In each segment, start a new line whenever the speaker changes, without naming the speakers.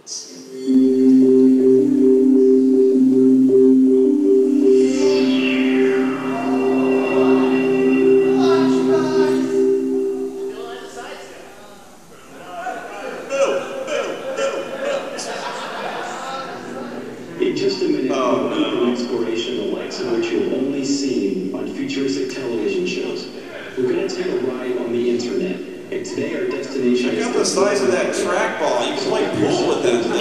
In just a minute, we'll keep an exploration the likes of which you'll only see on futuristic television shows. We're going to take a ride on the internet, and today our destination is...
Check out the size of that trackball. You can play pool with that thing.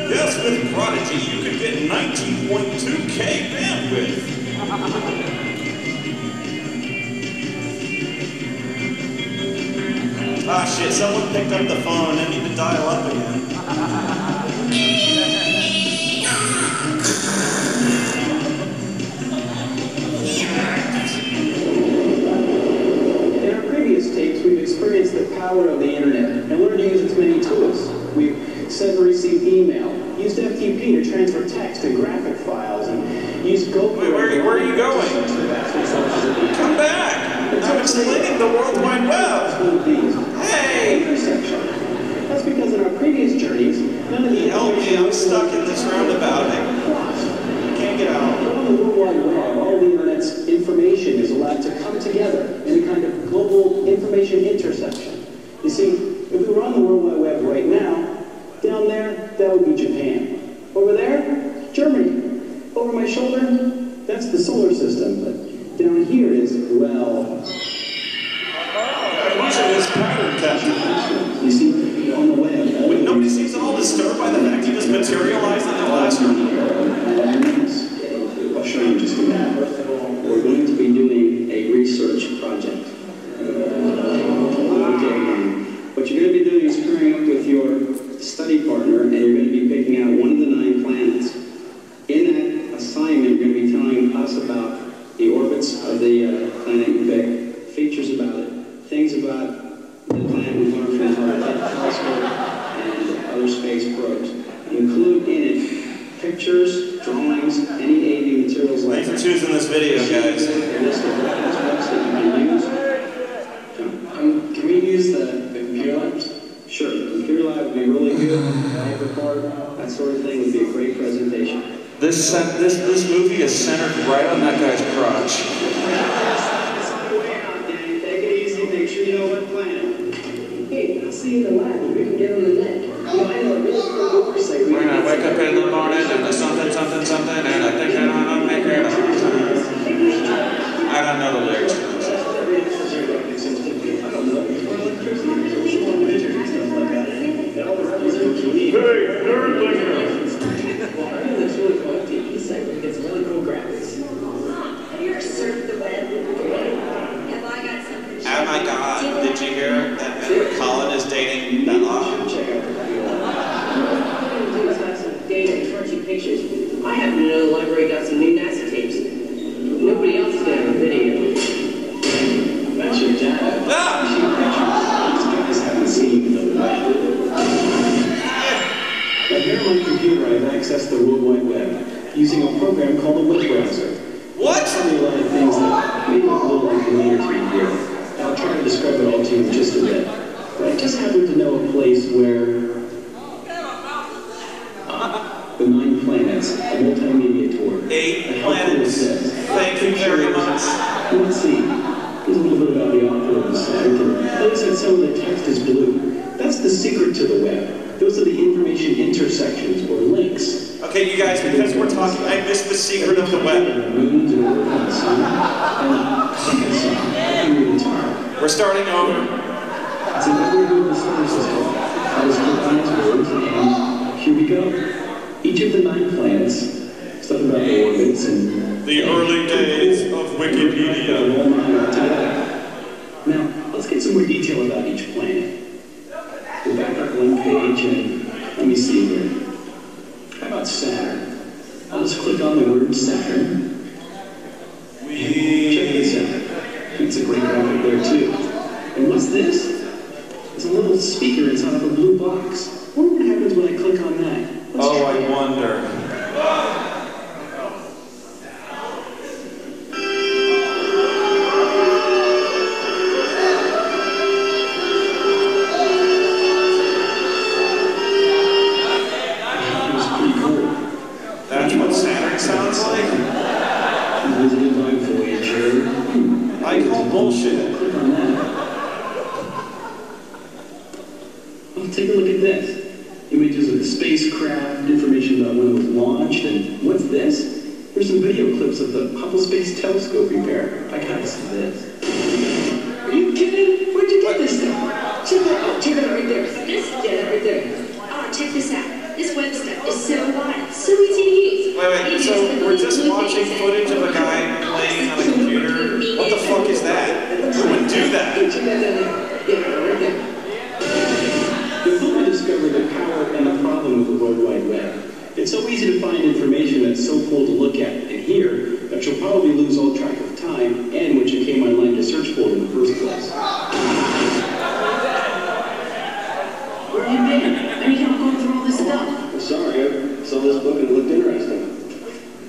Yes, with Prodigy, you can get 19.2K bandwidth. Ah, shit, someone picked up the phone. I need to dial up again.
In our previous tapes, we've experienced the power of the internet and learned to use its many tools. We've sent and received email, used FTP to transfer text and graphic files, and used GoPro...
Wait, where are you going? Come back! I'm explaining the World Wide Web! Hey!
That's because in our previous journeys, none of the...
Help me, I'm stuck in this roundabout. I can't get out.
On the World Wide Web, all the internet's information is allowed to come together in a kind of global information intersection. You see, if we were on the World Wide Web right now, down there, that would be Japan. Over there, Germany. Over my shoulder, that's the solar system. But down here is, well...
I'm using this pattern catcher.
You see, on the web...
Wait, nobody seems at all disturbed by the fact you just materialized in the classroom?
I'll show you in just a minute. We're going to be doing a research project. What you're going to be doing is pairing up with your study partner, and you're going to be picking out one of the 9 planets. In that assignment, you're going to be telling us about the orbits of the planet you pick, features about it, things about the planet we've learned from the Hubble telescope and other space probes. Include in it pictures, drawings, any aid materials like that.
Thanks for choosing this video, guys.
A list of reference books that you can use. Can we use the computer labs? Sure, the computer lab would be really good. Hyperport, that sort of thing would be a great presentation.
This movie is centered right on that guy's crotch.
Danny, take it easy. Make sure you know what planet. Hey, I'll see you in the lab. We can get on the net. You know, I know a really cool oversight.
When I wake up in the morning and there's something, and I think that I'm making it I don't know the lyrics to this.
Hey, nerdlinger! That's really cool TV segment. It's really cool graphics.
Have you ever surfed the web? Have I got something?
Oh my god, did you hear that Colin is dating Bella?
Check out the video. Some data and crunchy pictures. I happen to know the library got some new NASA tapes. Nobody else is going to have a video. That's your dad.
Ah!
These guys haven't seen the web. Now here on my computer, I've accessed the World Wide Web using a program called a web browser.
What?
It's telling me a lot of things that may look a little unfamiliar to you here. I'll try to describe it all to you in just a bit. But I just happen to know a place where the 9 planets, a multimedia tour.
8 planets. Thank you very much.
Let's see. Here's a little bit about the author of the site. Notice that some of the text is blue. That's the secret to the web. Those are the information intersections or links.
Okay, you guys, because we're talking, I missed the secret of the web. We're starting over.
So what we're doing the solar system. I was looking at words, and here we go. Each of the 9 planets, stuff about the orbits and...
The early days of Wikipedia.
Now, let's get some more detail about each planet. Go back up one page and let me see here. How about Saturn? I'll just click on the word Saturn. Check this out. It's a great graphic there too. And what's this? It's a little speaker inside of a blue box. I wonder what happens when I click on that.
Oh, I wonder. bullshit.
Click on that. Well, take a look at this. Images of the spacecraft, information about when it was launched, and what's this? Here's some video clips of the Hubble Space Telescope repair. I gotta see this. Are you kidding? Where'd you get this stuff? Check that out. Check that out right there.
This?
Yeah, that right there.
Oh, check this out. This web stuff is so wild, so easy to use.
Wait, so we're just watching footage of a guy playing on a computer? What the fuck is that? Who would do that?
Check that out there. Yeah, right there. The Hubble discovered the power and the problem of the World Wide Web. It's so easy to find information that's so cool to look at and hear that you'll probably lose all track of time and what you came online to search for in the first place. Where have you been? I need help going through all this stuff. Sorry, I saw this book and it looked interesting.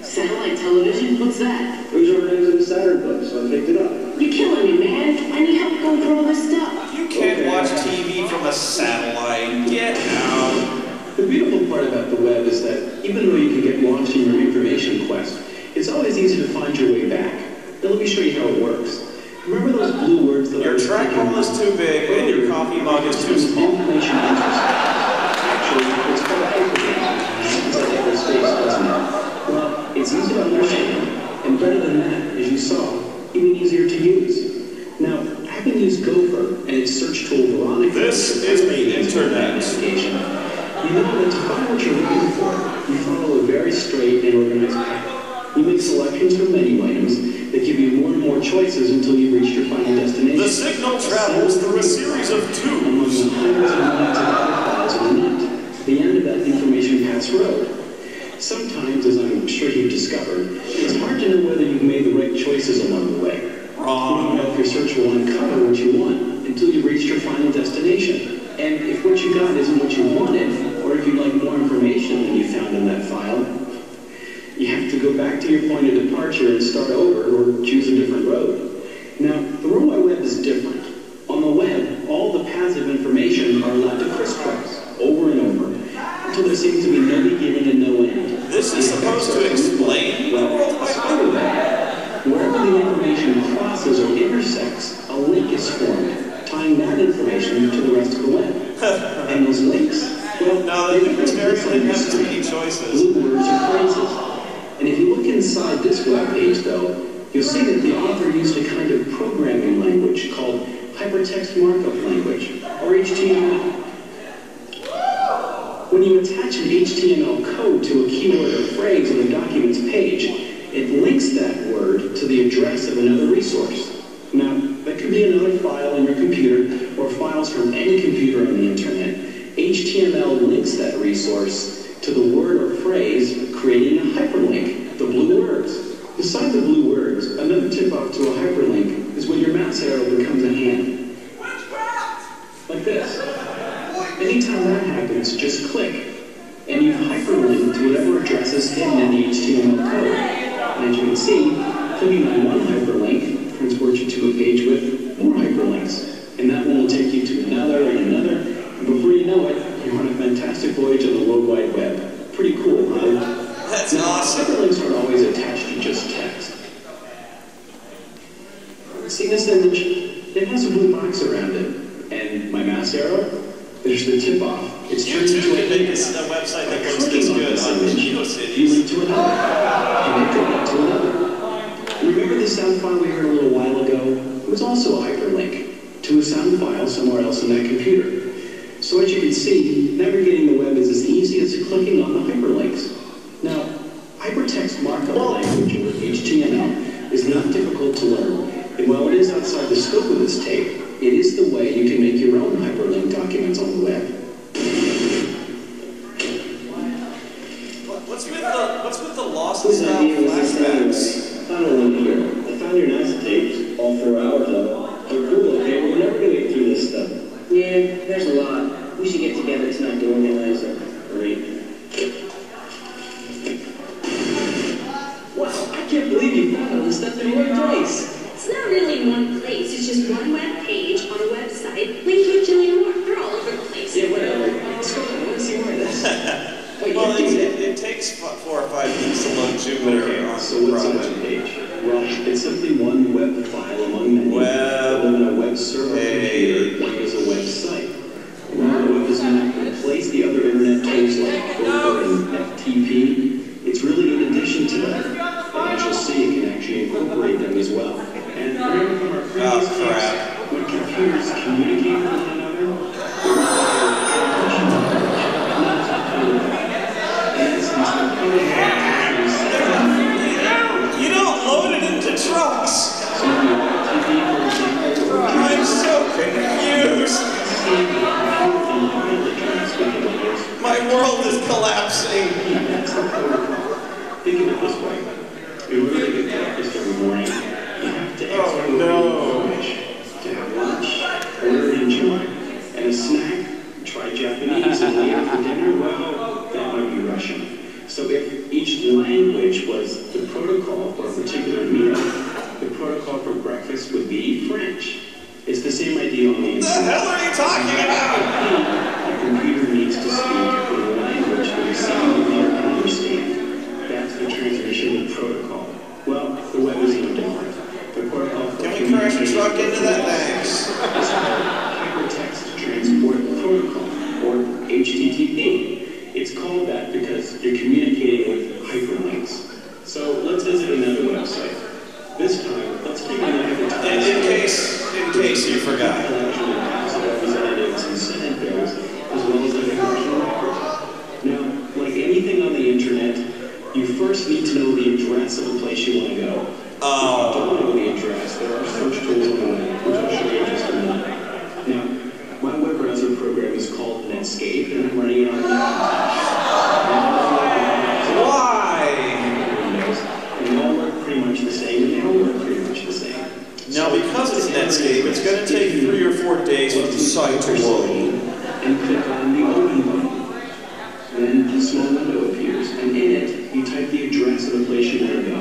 Satellite television? What's that? Those are names in the Saturn book, so I picked it up. You're killing me, man. I need help going through all this stuff.
You can't watch TV from a satellite. Get out.
The beautiful part about the web is that even though you can get lost in your information quest, it's always easy to find your way back. Now let me show you how it works. Remember those blue words that
your trackball is too big and your coffee mug is too small.
Information actually, it's called a hyperlink. It's like hyperspace, doesn't it? Well, it's easy to understand, and better than that, as you saw, even easier to use. Now, I can use Gopher and its search tool Veronica.
This is the internet.
You know that to find what you're looking for, you follow a very straight and organized path. You make selections from menu items that give you more and more choices until you reach your final destination.
The signal travels through a series of
among
tubes.
the hundreds of millions of files on the net. The end of that information paths road. Sometimes, as I'm sure you've discovered, it's hard to know whether you've made the right choices along the way.
Wrong.
You don't know if your search will uncover what you want until you've reached your final destination. And if what you got isn't what you wanted, or if you'd like more information than you found in that file, you have to go back to your point of departure and start over or choose a different road. Now, the World Wide Web is different. On the web, all the paths of information are allowed to crisscross over and over until there seems to be no beginning and no end.
This is supposed to explain the World Wide Web.
Wherever the information crosses or intersects, a link is formed, tying that information to the rest of the web. And those links, well,
No, the libertarian has too many choices.
blue words or phrases. And if you look inside this web page, though, you'll see that the author used a kind of programming language called hypertext markup language, or HTML. When you attach an HTML code to a keyword or phrase on the document's page, it links that word to the address of another resource. Now, that could be another file on your computer or files from any computer on the internet. HTML links that resource to the word or phrase, creating a hyperlink, the blue words. Beside the blue words, another tip-off to a hyperlink is when your mouse arrow becomes a hand. Like this. Anytime that happens, just click, and you've hyperlinked to whatever address is hidden in the HTML code. And as you can see, clicking on one hyperlink transports you to a page with more hyperlinks. And that one will take you to another and another. And before you know it, you're on a fantastic voyage of the World Wide Web. Pretty cool, huh?
That's
Now,
awesome.
hyperlinks aren't always attached to just text. See this image? It has a blue box around it. And my mouse arrow, there's the tip-off. It's turned
YouTube
into
can
a
make
link.
a website that
By
looks
clicking
this
on
good
this
on
image,
Geo
you
Cities.
link to another. And it could link to another. Remember the sound file we heard a little while ago? It was also a hyperlink to a sound file somewhere else in that computer. So as you can see, navigating the web is as easy as clicking on the hyperlinks. Now, hypertext markup language, or HTML, is not difficult to learn. And while it is outside the scope of this tape, it is the way you can make your own hyperlink documents on the web.
What's with the lost
Whose
style
idea was this
flashbacks?
anyway? Final one here. I found your NASA tapes, all 4 hours of it. They're cool, okay? We're never going to get through this stuff. Yeah, there's a lot. We should get together tonight to organize it. Great. Wow, I can't believe you found all this stuff in one place.
It's not really one place, it's just one web page on a website linked to a jillion more. They're all over the place.
Yeah, whatever. Let's go. I want to see more of this. Wait,
Well,
you do that.
it takes 4 or 5 weeks to load Jupiter on
So what's a web page? Well, it's simply one web file among many. Other than a web server computer, what is a website? While the web does not replace the other internet tools like Gopher and FTP, it's really in addition to them. And as you'll see, it can actually incorporate them as well. And remember from our previous class, when computers communicate with one another, they require transmission information, not code. In essence, the protocol actually
You don't load it into trucks! I'm so confused! My world is collapsing!
Think of it this way. In order to get breakfast every morning, you have to execute a wish. To have lunch, order and enjoy. And a snack, try Japanese, and later for dinner, well, that might be Russian. So if each language was the protocol for a particular meal, the protocol for breakfast would be French. It's the same idea on the internet.
What the hell are you talking about?
A computer needs to speak in a language that the receiver can understand. That's the transmission protocol. Well, the web is no different. The protocol for
Can we crash a truck into that? Thanks.
It's called Hypertext Transport Protocol, or HTTP. It's called that because you're communicating with hyperlinks. So let's visit another website. This time, let's take a look at the
In case you forgot.
Representatives and Senate bills, as well as the congressional record. Now, like anything on the internet, you first need to know the address of the place you want to go. If you don't know the address, there are search tools on the web, which I'll show you in just a minute. Now, my web browser program is called Netscape, and I'm running it on Macintosh.
Why?
And they all work pretty much the same, and they all work pretty much the same.
Now, because it's Netscape, it's going to take 3 or 4 days for the site to load.
And click on the Open button. Then a small window appears, and in it, you type the address of the place you want to go.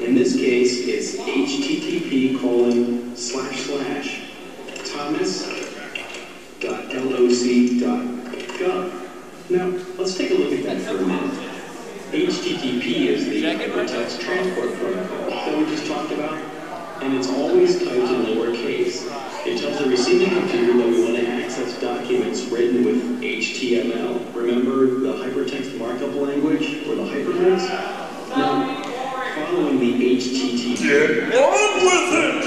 In this case, it's http://thomas.loc.gov. Now, let's take a look at that for a minute. HTTP is the Hypertext Transport Protocol that we just talked about, and it's always typed in lowercase. It tells the receiving computer that we want to access documents written with HTML. Remember the hypertext markup language, or the hyperlinks? Now, following the HTTP,
Get on with it!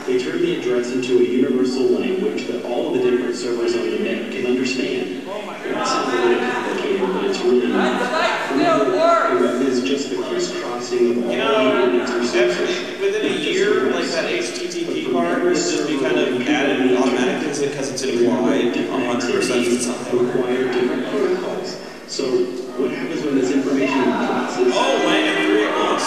They turn the address into a universal language that all of the different servers on the net can understand. It sounds a little complicated, but it's really not. Remember, the web is just the crisscrossing of all the internet's resources.
Within a year, like that HTTP part would just be kind of added automatically because it's implied 100% of the time.
Require different protocols. So what happens when this information crosses?
Oh, land 3 at once.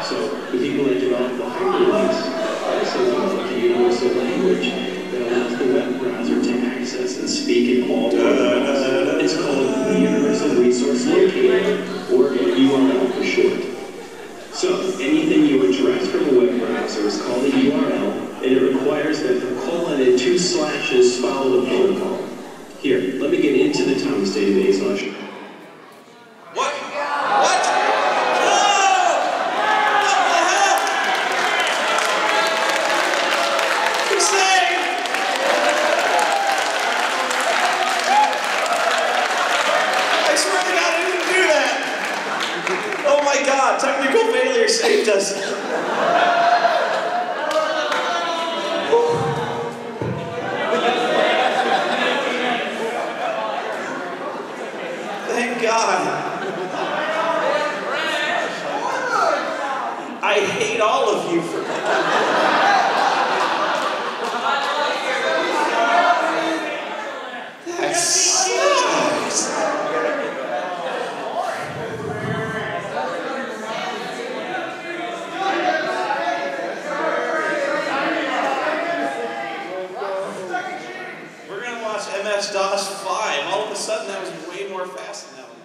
So the people that developed the hyperlinks also developed a universal language that allows the web browser to access and speak in all protocols. It's called the Universal Resource Locator, or URL for short. So anything you address from a web browser is called a URL, and it requires that the colon and 2 slashes follow the protocol. Here, let me get into the Thomas database and I'll show you.
What? What? Oh my God, technical failure saved us. Thank God. I hate all of you for that sucks. MS-DOS 5. All of a sudden, that was way more fast than that one.